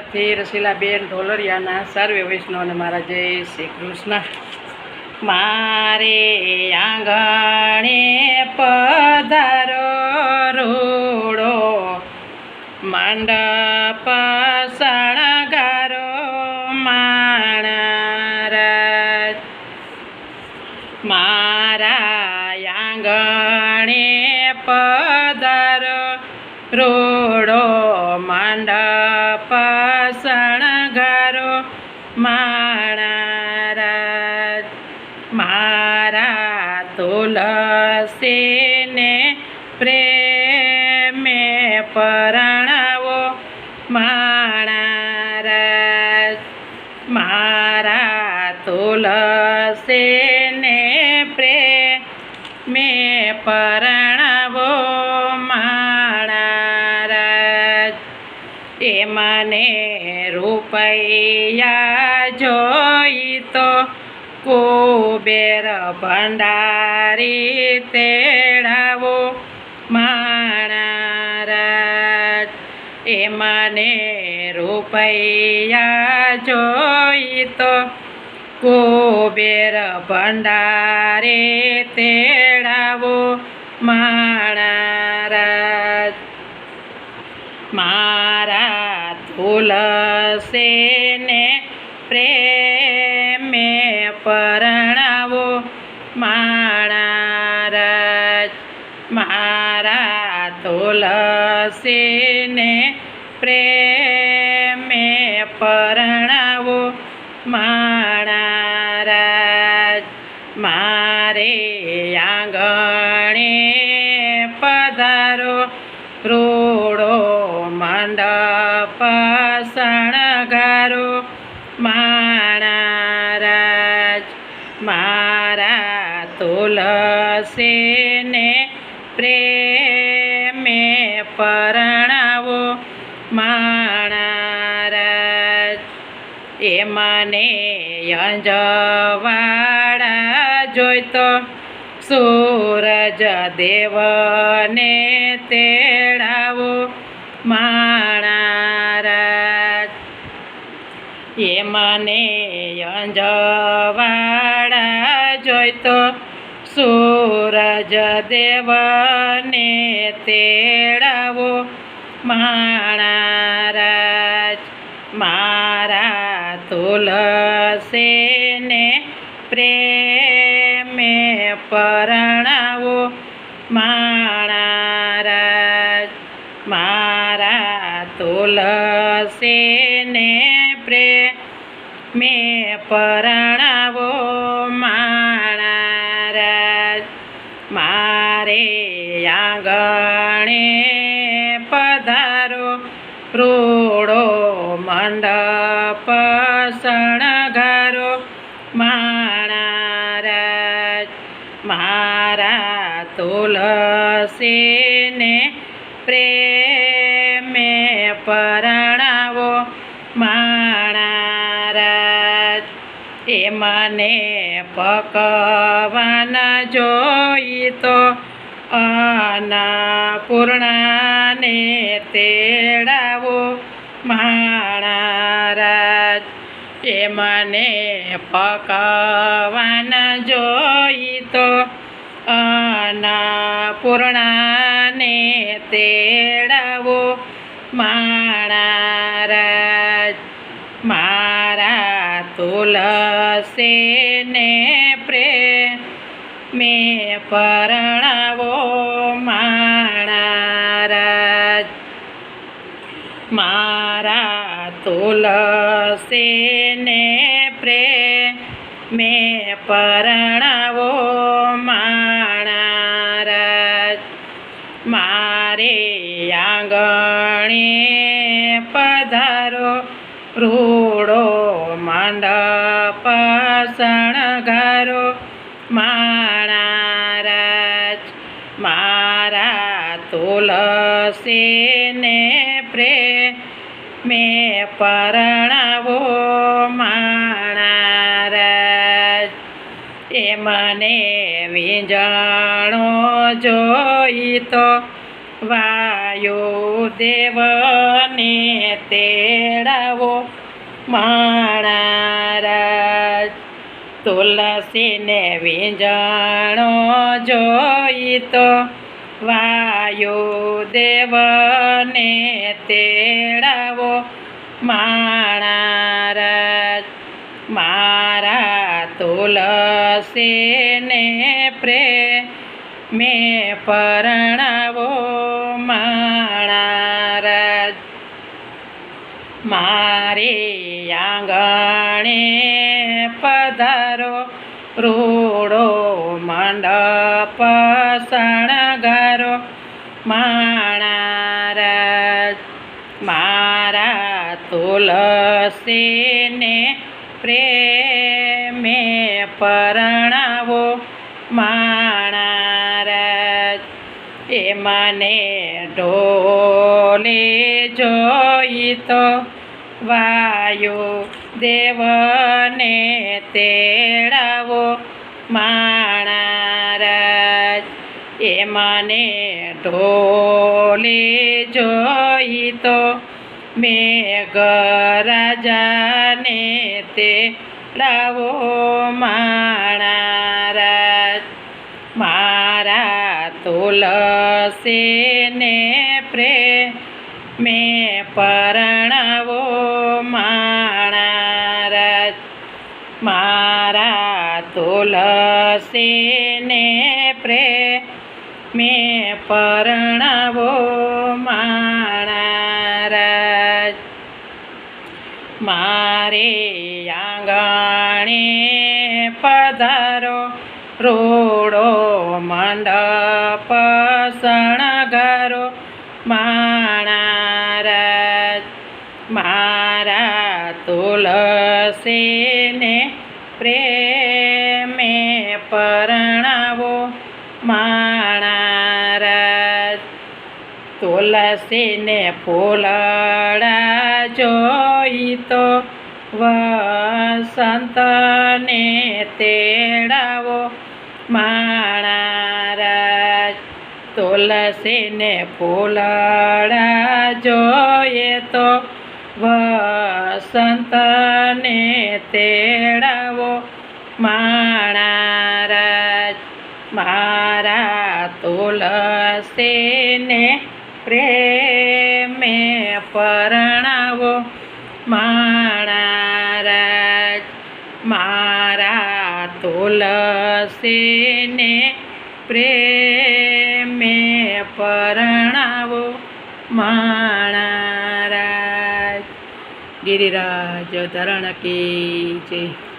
તરફથી રસીલાબેન ઢોલરિયાના સર્વે વૈષ્ણવને મારા જય શ્રી કૃષ્ણ। મારે આંગણે પધારો રૂડો મંડપ શણગારો માણરાજ। મારા આંગણે પધારો રૂડો મંડપ શણગારો માણરાજ। મારા તુલસીને પ્રેમે પરણાવો માણરાજ। મારા તુલસીને પ્રેમે પરણાવો માણરાજ। એ મને રૂપૈયા જોઈ તો કુબેર ભંડારી તેડાવો માણરાજ। એ મને રૂપૈયા જોઈ તો કુબેર ભંડારી તેડાવો માણરાજ। મારા તુલસીને પ્રેમે પરણાવો માણરાજ। મારા તુલસીને પ્રેમે પરણાવો માણરાજ। મારે આંગણે પધારો રૂડો મંડપ શણગારો માણરાજ। મારા તુલસીને પ્રેમે પરણાવો માણરાજ। એ મને અંજવાળા જોઈતો સૂરજ દેવને તેડાવો માણરાજ। એ મને અંજવાળા જોઈતો સૂરજ દેવને તેડાવો માણરાજ। મારા તુલસીને પ્રેમે પરણાવો માણરાજ। મારા તુલસીને પ્રેમે પરણાવો માણરાજ। મારે આંગણે પધારો રૂડો મંડપ શણગારો માણરાજ। મારા તુલસીને પ્રેમે પરણાવો માણરાજ। એ મને પકવાન જોઈ તો અન્નપૂર્ણાને તેડાવો માણરાજ। એ મને પકવાન જોઈ તો અન્નપૂર્ણાને તેડાવો માણરાજ। મારા તુલસીને પ્રેમે પરણાવો માણરાજ। મારા તુલસીને પ્રેમે પરણાવો માણરાજ। મારે આંગણે પધારો રૂડો મંડપ શણગારો માણરાજ। મારા તુલસીને પ્રેમે પરણાવો માણરાજ। એ મને વીંજાણો જોઈ તો વાય વાયુદેવને તેડાવો માણારાજ તુલસીને વીંજાણો જોઈ તો વાયુદેવને તેડાવો માણારાજ મારા તુલસીને પ્રેમે પરણાવો માણારાજ મારી આંગણે પધારો રૂડો મંડપ શણગારો માણારાજ મારા તુલસીને પ્રેમે પરણાવો માણારાજ એ મને ઢોલે જોઈ તો વાયુદેવને તેડાવો માણારાજ એ મને ઢોલે જોઈ તો મેઘરાજાને તેડાવો માણારાજ મારા તુલસીને પ્રેમે પરણાવો માણારાજ મારા તુલસીને પ્રેમે પરણાવો માણારાજ મારે આંગણે પધારો રૂડો મંડપ શણગારો માણારાજ મારા તુલસીને પ્રેમે પરણાવો માણારાજ તુલસીને ફૂલડા જોઈ તો વસંતને તેડાવો માણારાજ તુલસીને ફૂલડા જોઈએ તો વસંતને તેડાવો માણારાજ મારા તુલસીને પ્રેમે પરણાવો માણારાજ મારા તુલસીને પ્રેમે પરણાવો માણારાજ ગિરિરાજ ધરણ કી જય.